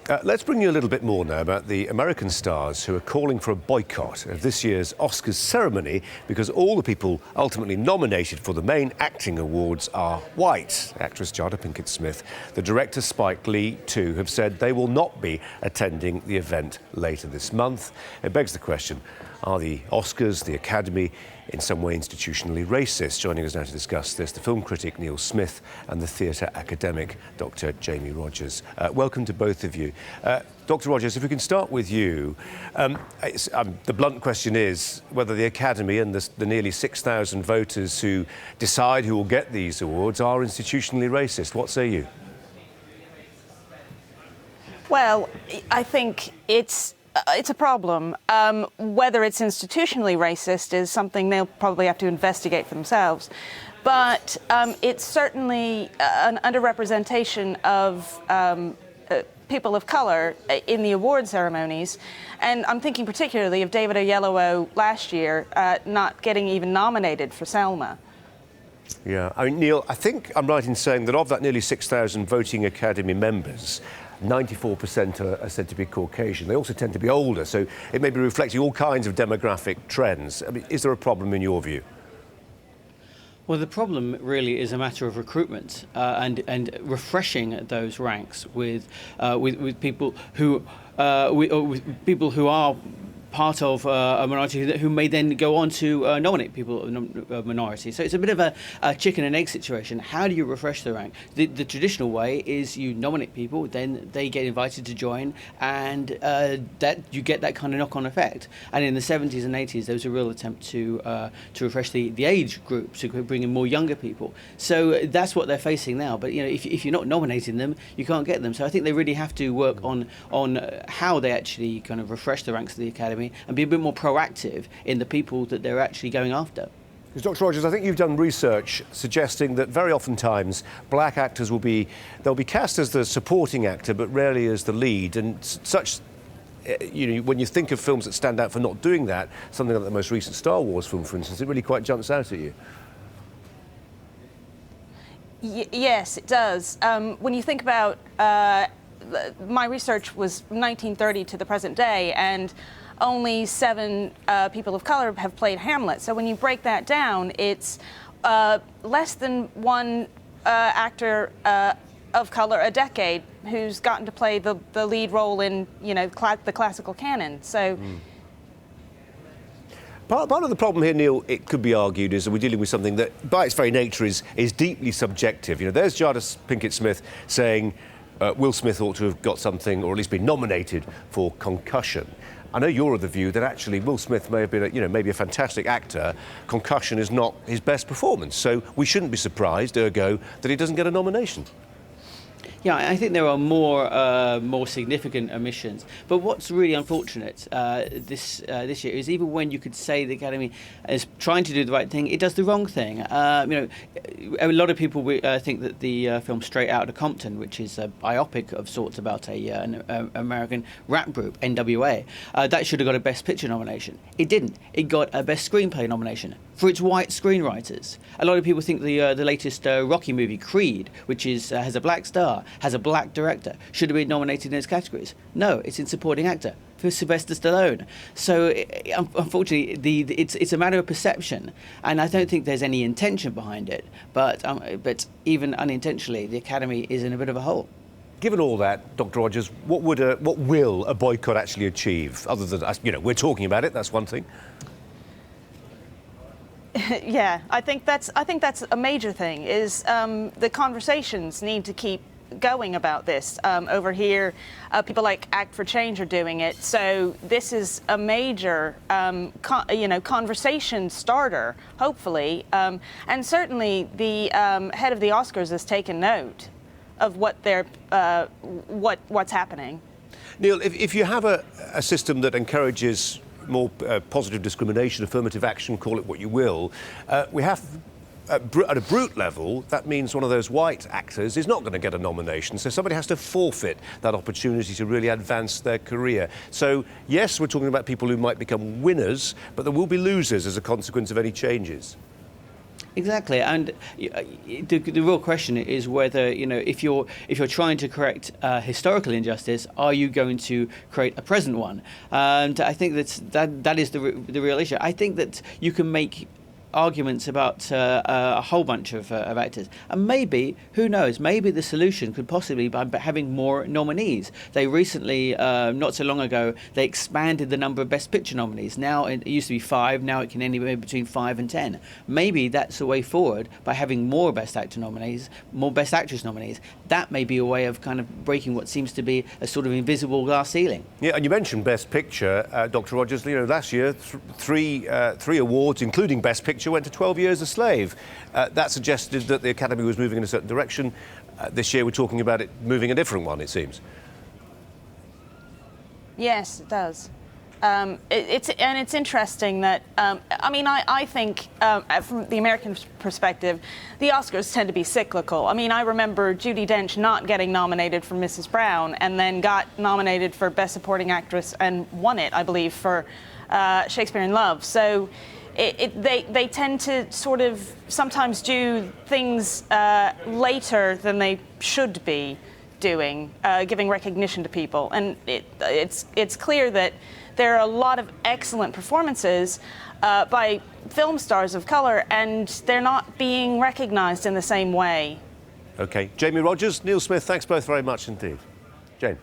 Let's bring you a little bit more now about the American stars who are calling for a boycott of this year's Oscars ceremony because all the people ultimately nominated for the main acting awards are white. Actress Jada Pinkett Smith, the director Spike Lee too have said they will not be attending the event later this month. It begs the question, are the Oscars, the Academy, in some way institutionally racist? Joining us now to discuss this, the film critic Neil Smith and the theatre academic Dr. Jami Rogers. Welcome to both of you. Dr. Rogers, if we can start with you. The blunt question is whether the Academy and the nearly 6,000 voters who decide who will get these awards are institutionally racist. What say you? Well, I think it's a problem. Whether it's institutionally racist is something they'll probably have to investigate for themselves. But it's certainly an underrepresentation of people of colour in the award ceremonies. And I'm thinking particularly of David Oyelowo last year not getting even nominated for Selma. Yeah, I mean, Neil, I think I'm right in saying that of that nearly 6,000 voting Academy members, 94% are said to be Caucasian. They also tend to be older, so it may be reflecting all kinds of demographic trends. I mean, is there a problem in your view? Well, the problem really is a matter of recruitment and refreshing those ranks with people who are part of a minority who may then go on to nominate people of minority. So it's a bit of a chicken and egg situation. How do you refresh the rank? The traditional way is you nominate people, then they get invited to join, and that you get that kind of knock-on effect. And in the 70s and 80s, there was a real attempt to refresh the age group, to bring in more younger people. So that's what they're facing now. But you know, if you're not nominating them, you can't get them. So I think they really have to work on how they actually kind of refresh the ranks of the Academy and be a bit more proactive in the people that they're actually going after. Because Dr. Rogers, I think you've done research suggesting that very oftentimes black actors they'll be cast as the supporting actor but rarely as the lead, and such, you know, when you think of films that stand out for not doing that, something like the most recent Star Wars film, for instance, it really quite jumps out at you. Yes, it does. When you think about my research was 1930 to the present day, and only 7 people of color have played Hamlet. So when you break that down, it's less than one actor of color a decade who's gotten to play the lead role in, you know, the classical canon. So. Part of the problem here, Neil, it could be argued, is that we're dealing with something that, by its very nature, is deeply subjective. You know, there's Jada Pinkett Smith saying Will Smith ought to have got something, or at least been nominated for Concussion. I know you're of the view that actually Will Smith may have been, maybe a fantastic actor. Concussion is not his best performance, so we shouldn't be surprised, ergo, that he doesn't get a nomination. Yeah, I think there are more significant omissions. But what's really unfortunate this year is even when you could say the Academy is trying to do the right thing, it does the wrong thing. A lot of people think that the film Straight Outta Compton, which is a biopic of sorts about an American rap group, NWA, that should have got a Best Picture nomination. It didn't. It got a Best Screenplay nomination for its white screenwriters. A lot of people think the latest Rocky movie, Creed, which has a black star, has a black director, should have been nominated in its categories. No, it's in supporting actor for Sylvester Stallone. So unfortunately, it's a matter of perception, and I don't think there's any intention behind it. But even unintentionally, the Academy is in a bit of a hole. Given all that, Dr. Rogers, what will a boycott actually achieve? Other than, we're talking about it. That's one thing. Yeah, I think that's a major thing. Is the conversations need to keep going about this. Over here, people like Act for Change are doing it. So this is a major, conversation starter, hopefully. And certainly the head of the Oscars has taken note of what's happening. Neil, if you have a system that encourages more positive discrimination, affirmative action, call it what you will, we have, at a brute level, that means one of those white actors is not going to get a nomination, so somebody has to forfeit that opportunity to really advance their career. So, yes, we're talking about people who might become winners, but there will be losers as a consequence of any changes. Exactly, and the real question is whether, if you're trying to correct historical injustice, are you going to create a present one? And I think that is the real issue. I think that you can make arguments about a whole bunch of actors, and maybe, who knows, maybe the solution could possibly be by having more nominees. They recently, not so long ago, they expanded the number of Best Picture nominees. Now it used to be 5, now it can only be between 5 and 10. Maybe that's a way forward, by having more Best Actor nominees, more Best Actress nominees. That may be a way of kind of breaking what seems to be a sort of invisible glass ceiling. Yeah, and you mentioned Best Picture, Dr. Rogers. Last year, three awards, including Best Picture, went to 12 Years a Slave. That suggested that the Academy was moving in a certain direction. This year we're talking about it moving a different one, it seems. Yes, it does. It's interesting that, I think from the American perspective, the Oscars tend to be cyclical. I remember Judi Dench not getting nominated for Mrs. Brown and then got nominated for Best Supporting Actress and won it, I believe, for Shakespeare in Love. So they tend to sort of sometimes do things later than they should be doing, giving recognition to people. And it's clear that there are a lot of excellent performances by film stars of colour, and they're not being recognised in the same way. OK. Jami Rogers, Neil Smith, thanks both very much indeed. Jane.